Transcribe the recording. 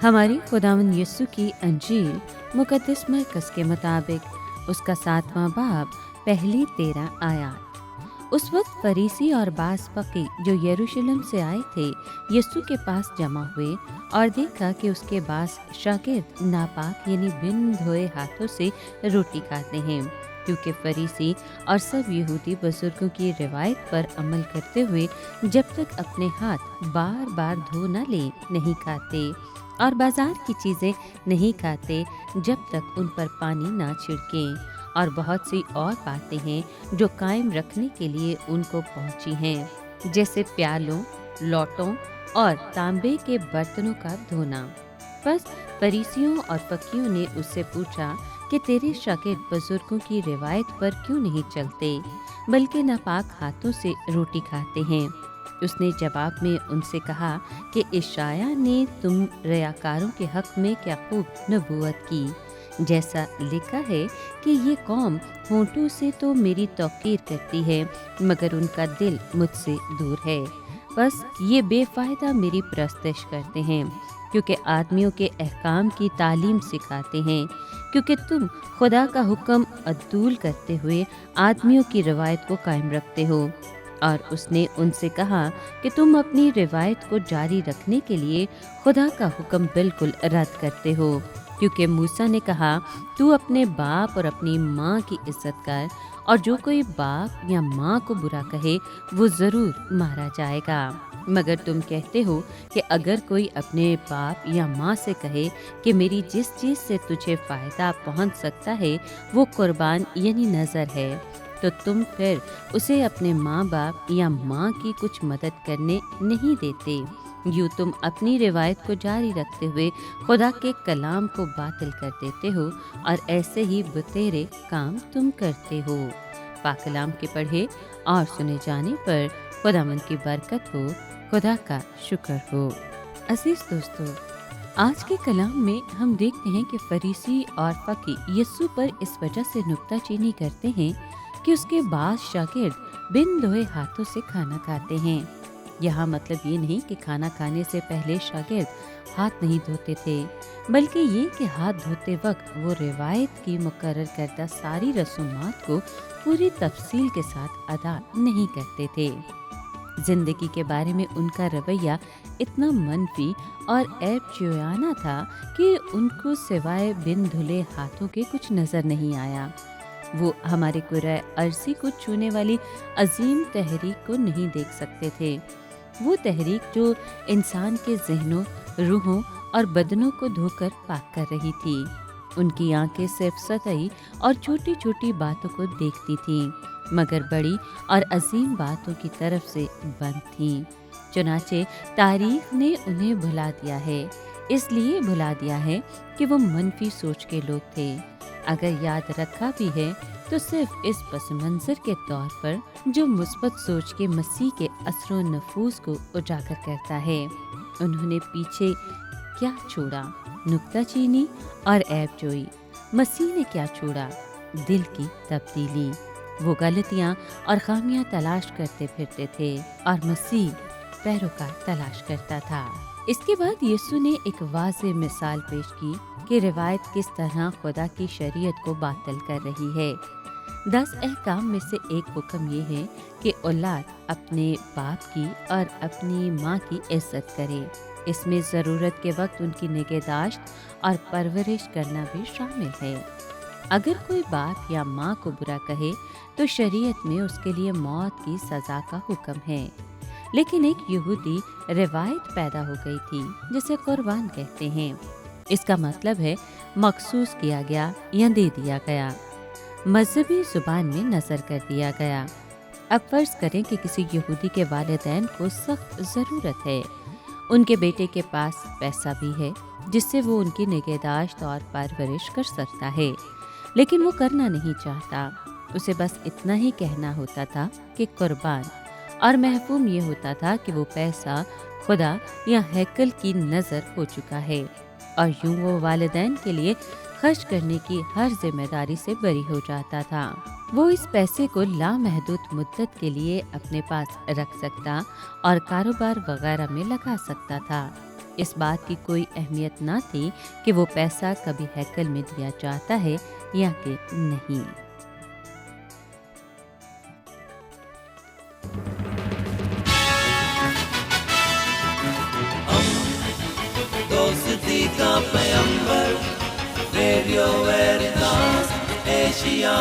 हमारी खुदावंद यीशु की अंजील मुकद्दस मरकस के मुताबिक उसका 7वां बाब पहली 13 आयत। उस वक्त फरीसी और बास फकी जो यरूशलेम से आए थे यीशु के पास जमा हुए और देखा कि उसके बास शागिर्द नापाक यानी बिन धोए हाथों से रोटी खाते हैं, क्योंकि फरीसी और सब यहूदी बुजुर्गों की रिवायत पर अमल करते हुए जब तक अपने हाथ बार बार धो न ले नहीं खाते और बाजार की चीज़ें नहीं खाते जब तक उन पर पानी ना छिड़कें। और बहुत सी और बातें हैं जो कायम रखने के लिए उनको पहुंची हैं, जैसे प्यालों, लौटों और तांबे के बर्तनों का धोना। बस फरीसियों और फकीयों ने उससे पूछा कि तेरे शागिर्द बुजुर्गों की रिवायत पर क्यों नहीं चलते, बल्कि नापाक हाथों से रोटी खाते हैं। उसने जवाब में उनसे कहा कि इशाया ने तुम रियाकारों के हक में क्या खूब नबूवत की, जैसा लिखा है कि ये कौम होंठों से तो मेरी तौकीर करती है मगर उनका दिल मुझसे दूर है। बस ये बेफायदा मेरी परस्तिश करते हैं, क्योंकि आदमियों के अहकाम की तालीम सिखाते हैं, क्योंकि तुम खुदा का हुक्म अदूल करते हुए आदमियों की रवायत को कायम रखते हो। और उसने उनसे कहा कि तुम अपनी रिवायत को जारी रखने के लिए खुदा का हुक्म बिल्कुल रद्द करते हो, क्योंकि मूसा ने कहा तू अपने बाप और अपनी माँ की इज्जत कर, और जो कोई बाप या माँ को बुरा कहे वो ज़रूर मारा जाएगा। मगर तुम कहते हो कि अगर कोई अपने बाप या माँ से कहे कि मेरी जिस चीज़ से तुझे फ़ायदा पहुँच सकता है वो कुर्बान यानी नज़र है, तो तुम फिर उसे अपने माँ बाप या माँ की कुछ मदद करने नहीं देते। यूँ तुम अपनी रिवायत को जारी रखते हुए खुदा के कलाम को बातिल कर देते हो, और ऐसे ही बुतेरे काम तुम करते हो। पाक कलाम के पढ़े और सुने जाने पर खुदावंद की बरकत हो, खुदा का शुक्र हो। अजीज दोस्तों, आज के कलाम में हम देखते हैं कि फरीसी और फकी यीशु पर इस वजह से नुक्ताचीनी करते हैं कि उसके बाद शागिर्द बिन धोए हाथों से खाना खाते हैं। यहाँ मतलब ये नहीं कि खाना खाने से पहले शागिर्द हाथ नहीं धोते थे, बल्कि ये कि हाथ धोते वक्त वो रिवायत की मुकर्रर करदा सारी रसूमात को पूरी तफसील के साथ अदा नहीं करते थे। जिंदगी के बारे में उनका रवैया इतना मनफी और ऐब था कि उनको सिवाय बिन धुले हाथों के कुछ नजर नहीं आया। वो हमारे कुर्रा अर्जी को छूने वाली अजीम तहरीक को नहीं देख सकते थे, वो तहरीक जो इंसान के जहनों, रूहों और बदनों को धोकर पाक कर रही थी। उनकी आंखें सिर्फ सतही और छोटी छोटी बातों को देखती थीं, मगर बड़ी और अजीम बातों की तरफ से बंद थीं। चुनाचे तारीख ने उन्हें भुला दिया है, इसलिए भुला दिया है कि वो मनफी सोच के लोग थे। अगर याद रखा भी है तो सिर्फ इस पस मंजर के तौर पर जो मुस्बत सोच के मसीह के असरो नफूस को उजागर करता है। उन्होंने पीछे क्या छोड़ा? नुक्ताचीनी और ऐब जोई। मसीह ने क्या छोड़ा? दिल की तब्दीली। वो गलतियाँ और खामियाँ तलाश करते फिरते थे और मसीह पैरोकार तलाश करता था। इसके बाद यीशु ने एक वाज़ेह मिसाल पेश की कि रिवायत किस तरह खुदा की शरीयत को बातिल कर रही है। 10 अहकाम में से एक हुक्म ये है कि औलाद अपने बाप की और अपनी माँ की इज्जत करे। इसमें ज़रूरत के वक्त उनकी निगहदाश्त और परवरिश करना भी शामिल है। अगर कोई बाप या माँ को बुरा कहे तो शरीयत में उसके लिए मौत की सज़ा का हुक्म है। लेकिन एक यहूदी रिवायत पैदा हो गई थी जिसे कुर्बान कहते हैं। इसका मतलब है मखसूस किया गया या दे दिया गया, मजहबी जुबान में नजर कर दिया गया। अब फर्ज करें कि किसी यहूदी के वालिदैन को सख्त ज़रूरत है, उनके बेटे के पास पैसा भी है जिससे वो उनकी निगहदाश्त और परवरिश कर सकता है, लेकिन वो करना नहीं चाहता। उसे बस इतना ही कहना होता था कि कुर्बान, और महफूम ये होता था कि वो पैसा खुदा या हैकल की नज़र हो चुका है, और यूं वो वालिदैन के लिए خرچ کرنے کی ہر ذمہ داری سے بری ہو جاتا تھا۔ وہ اس پیسے کو لامحدود مدت کے لیے اپنے پاس رکھ سکتا اور کاروبار وغیرہ میں لگا سکتا تھا۔ اس بات کی کوئی اہمیت نہ تھی کہ وہ پیسہ کبھی ہیکل میں دیا جاتا ہے یا کہ نہیں۔ دوستی کا پیمبر، ریڈیو ویریتاس ایشیا۔